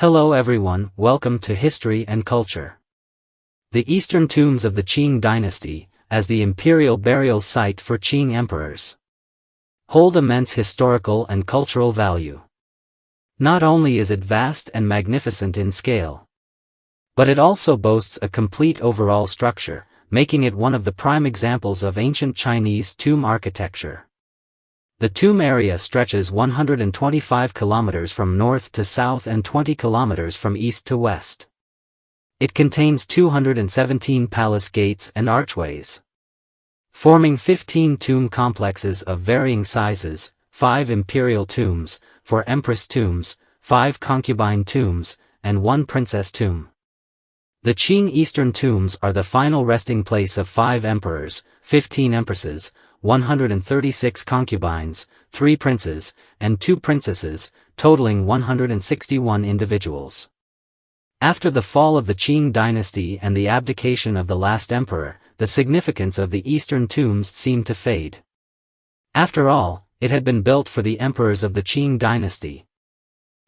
Hello everyone, welcome to History and Culture. The Eastern Tombs of the Qing Dynasty, as the imperial burial site for Qing emperors, hold immense historical and cultural value. Not only is it vast and magnificent in scale, but it also boasts a complete overall structure, making it one of the prime examples of ancient Chinese tomb architecture. The tomb area stretches 125 kilometers from north to south and 20 kilometers from east to west. It contains 217 palace gates and archways, forming 15 tomb complexes of varying sizes, 5 imperial tombs, 4 empress tombs, 5 concubine tombs, and 1 princess tomb. The Qing Eastern Tombs are the final resting place of 5 emperors, 15 empresses, 136 concubines, 3 princes, and 2 princesses, totaling 161 individuals. After the fall of the Qing Dynasty and the abdication of the last emperor, the significance of the Eastern Tombs seemed to fade. After all, it had been built for the emperors of the Qing Dynasty.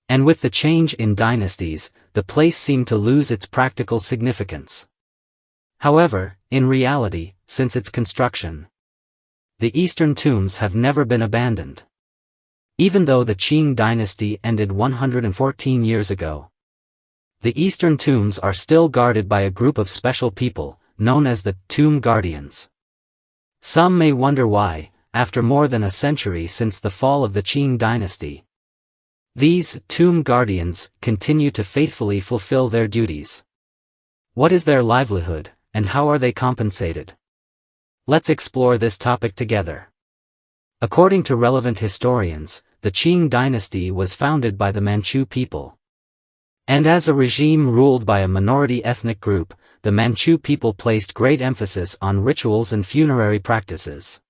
And with the change in dynasties, the place seemed to lose its practical significance. However, in reality, since its construction, the Eastern Tombs have never been abandoned. Even though the Qing Dynasty ended 114 years ago, the Eastern Tombs are still guarded by a group of special people, known as the Tomb Guardians. Some may wonder why, after more than a century since the fall of the Qing Dynasty, these Tomb Guardians continue to faithfully fulfill their duties. What is their livelihood, and how are they compensated? Let's explore this topic together. According to relevant historians, the Qing Dynasty was founded by the Manchu people. And as a regime ruled by a minority ethnic group, the Manchu people placed great emphasis on rituals and funerary practices.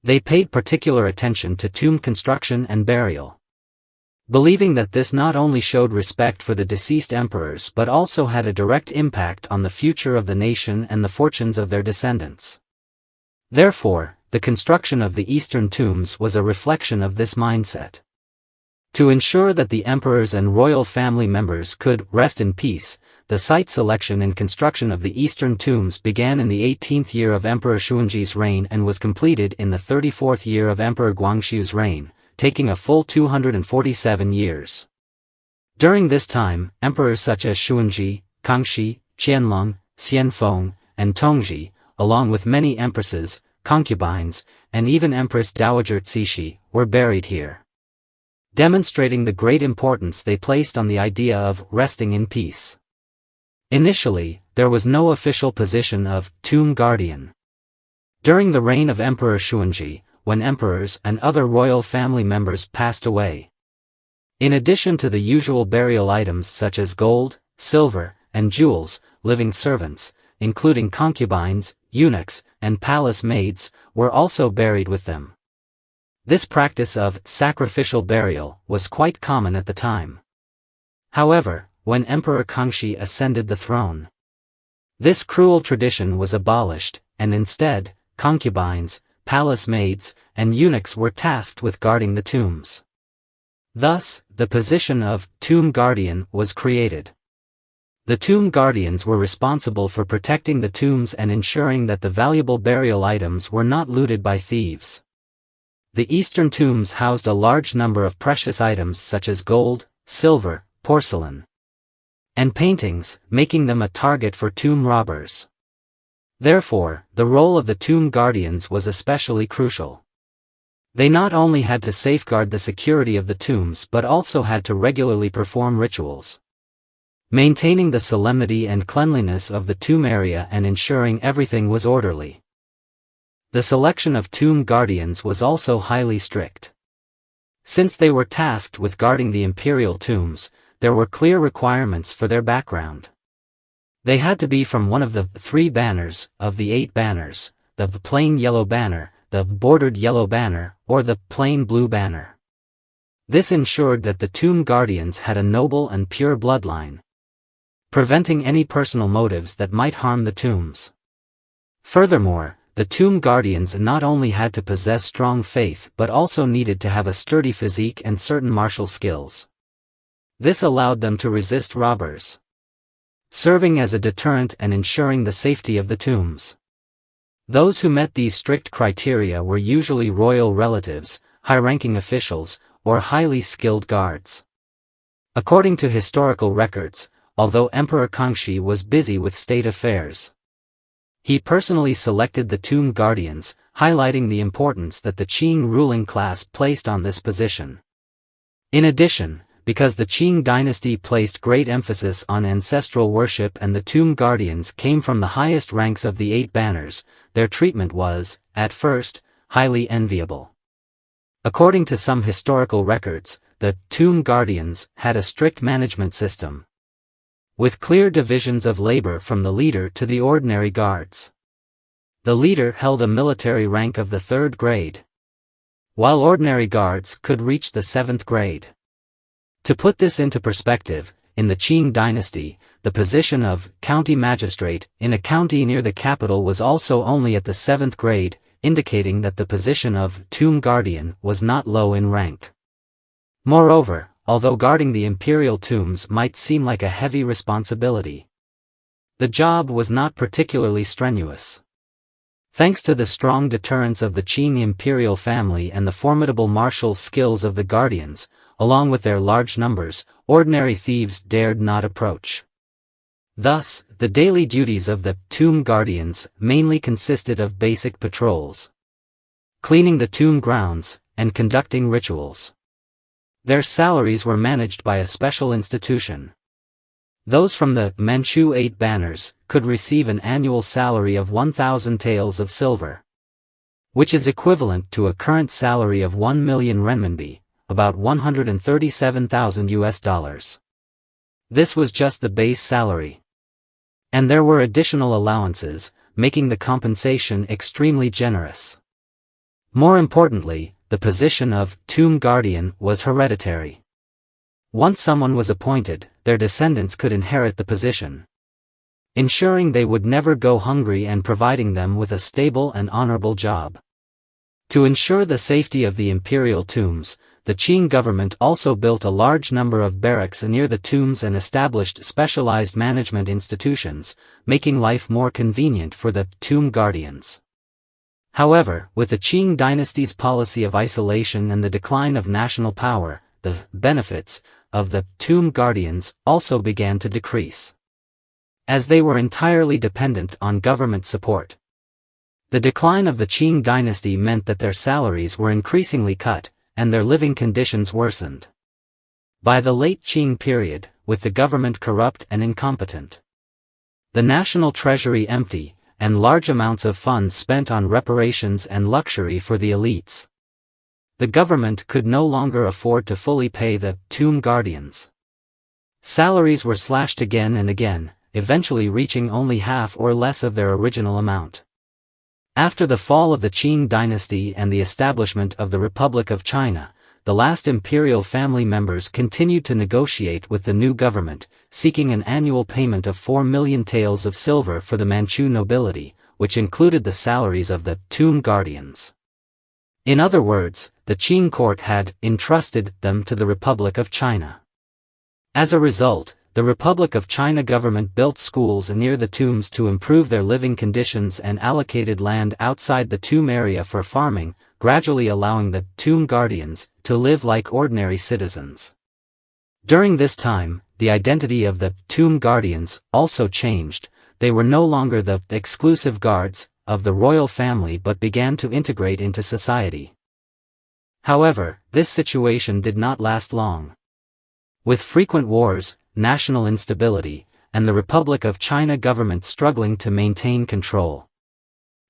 They paid particular attention to tomb construction and burial, believing that this not only showed respect for the deceased emperors but also had a direct impact on the future of the nation and the fortunes of their descendants. Therefore, the construction of the Eastern Tombs was a reflection of this mindset. To ensure that the emperors and royal family members could rest in peace, the site selection and construction of the Eastern Tombs began in the 18th year of Emperor Xuanzhi's reign and was completed in the 34th year of Emperor Guangxu's reign, taking a full 247 years. During this time, emperors such as Xuanzhi, Kangxi, Qianlong, Xianfeng, and Tongzhi, along with many empresses, concubines, and even Empress Dowager Cixi, were buried here, demonstrating the great importance they placed on the idea of resting in peace. Initially, there was no official position of tomb guardian. During the reign of Emperor Xuanzhi, when emperors and other royal family members passed away, in addition to the usual burial items such as gold, silver, and jewels, living servants, including concubines, eunuchs, and palace maids, were also buried with them. This practice of sacrificial burial was quite common at the time. However, when Emperor Kangxi ascended the throne, this cruel tradition was abolished, and instead, concubines, palace maids, and eunuchs were tasked with guarding the tombs. Thus, the position of tomb guardian was created. The tomb guardians were responsible for protecting the tombs and ensuring that the valuable burial items were not looted by thieves. The Eastern Tombs housed a large number of precious items such as gold, silver, porcelain, and paintings, making them a target for tomb robbers. Therefore, the role of the tomb guardians was especially crucial. They not only had to safeguard the security of the tombs but also had to regularly perform rituals, maintaining the solemnity and cleanliness of the tomb area and ensuring everything was orderly. The selection of tomb guardians was also highly strict. Since they were tasked with guarding the imperial tombs, there were clear requirements for their background. They had to be from one of the 3 banners of the 8 banners, the plain yellow banner, the bordered yellow banner, or the plain blue banner. This ensured that the tomb guardians had a noble and pure bloodline, preventing any personal motives that might harm the tombs. Furthermore, the tomb guardians not only had to possess strong faith but also needed to have a sturdy physique and certain martial skills. This allowed them to resist robbers, serving as a deterrent and ensuring the safety of the tombs. Those who met these strict criteria were usually royal relatives, high-ranking officials, or highly skilled guards. According to historical records, although Emperor Kangxi was busy with state affairs, he personally selected the tomb guardians, highlighting the importance that the Qing ruling class placed on this position. In addition, because the Qing dynasty placed great emphasis on ancestral worship and the tomb guardians came from the highest ranks of the 8 banners, their treatment was, at first, highly enviable. According to some historical records, the tomb guardians had a strict management system, with clear divisions of labor from the leader to the ordinary guards. The leader held a military rank of the 3rd grade, while ordinary guards could reach the 7th grade. To put this into perspective, in the Qing dynasty, the position of county magistrate in a county near the capital was also only at the 7th grade, indicating that the position of tomb guardian was not low in rank. Moreover, although guarding the imperial tombs might seem like a heavy responsibility, the job was not particularly strenuous. Thanks to the strong deterrence of the Qing imperial family and the formidable martial skills of the guardians, along with their large numbers, ordinary thieves dared not approach. Thus, the daily duties of the tomb guardians mainly consisted of basic patrols, cleaning the tomb grounds, and conducting rituals. Their salaries were managed by a special institution. Those from the Manchu 8 banners could receive an annual salary of 1,000 taels of silver, which is equivalent to a current salary of 1 million renminbi, about $137,000. This was just the base salary. And there were additional allowances, making the compensation extremely generous. More importantly, the position of tomb guardian was hereditary. Once someone was appointed, their descendants could inherit the position, ensuring they would never go hungry and providing them with a stable and honorable job. To ensure the safety of the imperial tombs, the Qing government also built a large number of barracks near the tombs and established specialized management institutions, making life more convenient for the tomb guardians. However, with the Qing dynasty's policy of isolation and the decline of national power, the benefits of the tomb guardians also began to decrease, as they were entirely dependent on government support. The decline of the Qing dynasty meant that their salaries were increasingly cut, and their living conditions worsened. By the late Qing period, with the government corrupt and incompetent, the national treasury empty, and large amounts of funds spent on reparations and luxury for the elites, the government could no longer afford to fully pay the tomb guardians. Salaries were slashed again and again, eventually reaching only half or less of their original amount. After the fall of the Qing dynasty and the establishment of the Republic of China, the last imperial family members continued to negotiate with the new government, seeking an annual payment of 4 million taels of silver for the Manchu nobility, which included the salaries of the tomb guardians. In other words, the Qing court had entrusted them to the Republic of China. As a result, the Republic of China government built schools near the tombs to improve their living conditions and allocated land outside the tomb area for farming, gradually allowing the tomb guardians to live like ordinary citizens. During this time, the identity of the tomb guardians also changed. They were no longer the exclusive guards of the royal family but began to integrate into society. However, this situation did not last long. With frequent wars, national instability, and the Republic of China government struggling to maintain control,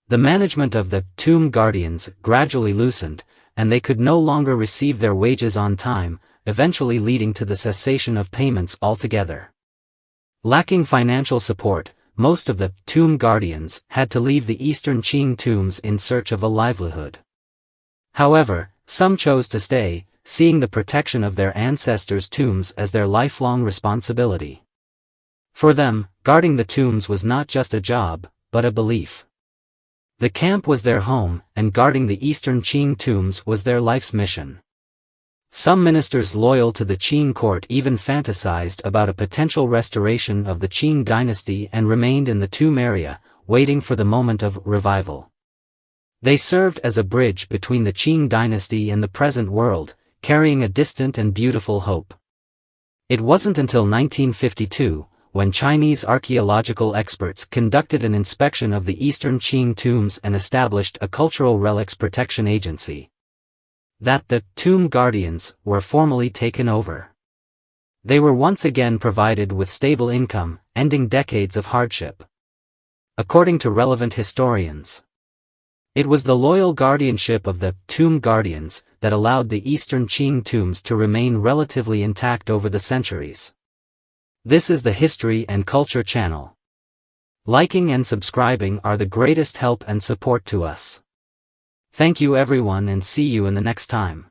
the management of the tomb guardians gradually loosened, and they could no longer receive their wages on time, eventually leading to the cessation of payments altogether. Lacking financial support, most of the tomb guardians had to leave the Eastern Qing Tombs in search of a livelihood. However, some chose to stay, seeing the protection of their ancestors' tombs as their lifelong responsibility. For them, guarding the tombs was not just a job, but a belief. The camp was their home, and guarding the Eastern Qing Tombs was their life's mission. Some ministers loyal to the Qing court even fantasized about a potential restoration of the Qing dynasty and remained in the tomb area, waiting for the moment of revival. They served as a bridge between the Qing dynasty and the present world, carrying a distant and beautiful hope. It wasn't until 1952, when Chinese archaeological experts conducted an inspection of the Eastern Qing tombs and established a cultural relics protection agency, that the tomb guardians were formally taken over. They were once again provided with stable income, ending decades of hardship. According to relevant historians, it was the loyal guardianship of the tomb guardians that allowed the Eastern Qing tombs to remain relatively intact over the centuries. This is the History and Culture channel. Liking and subscribing are the greatest help and support to us. Thank you everyone and see you in the next time.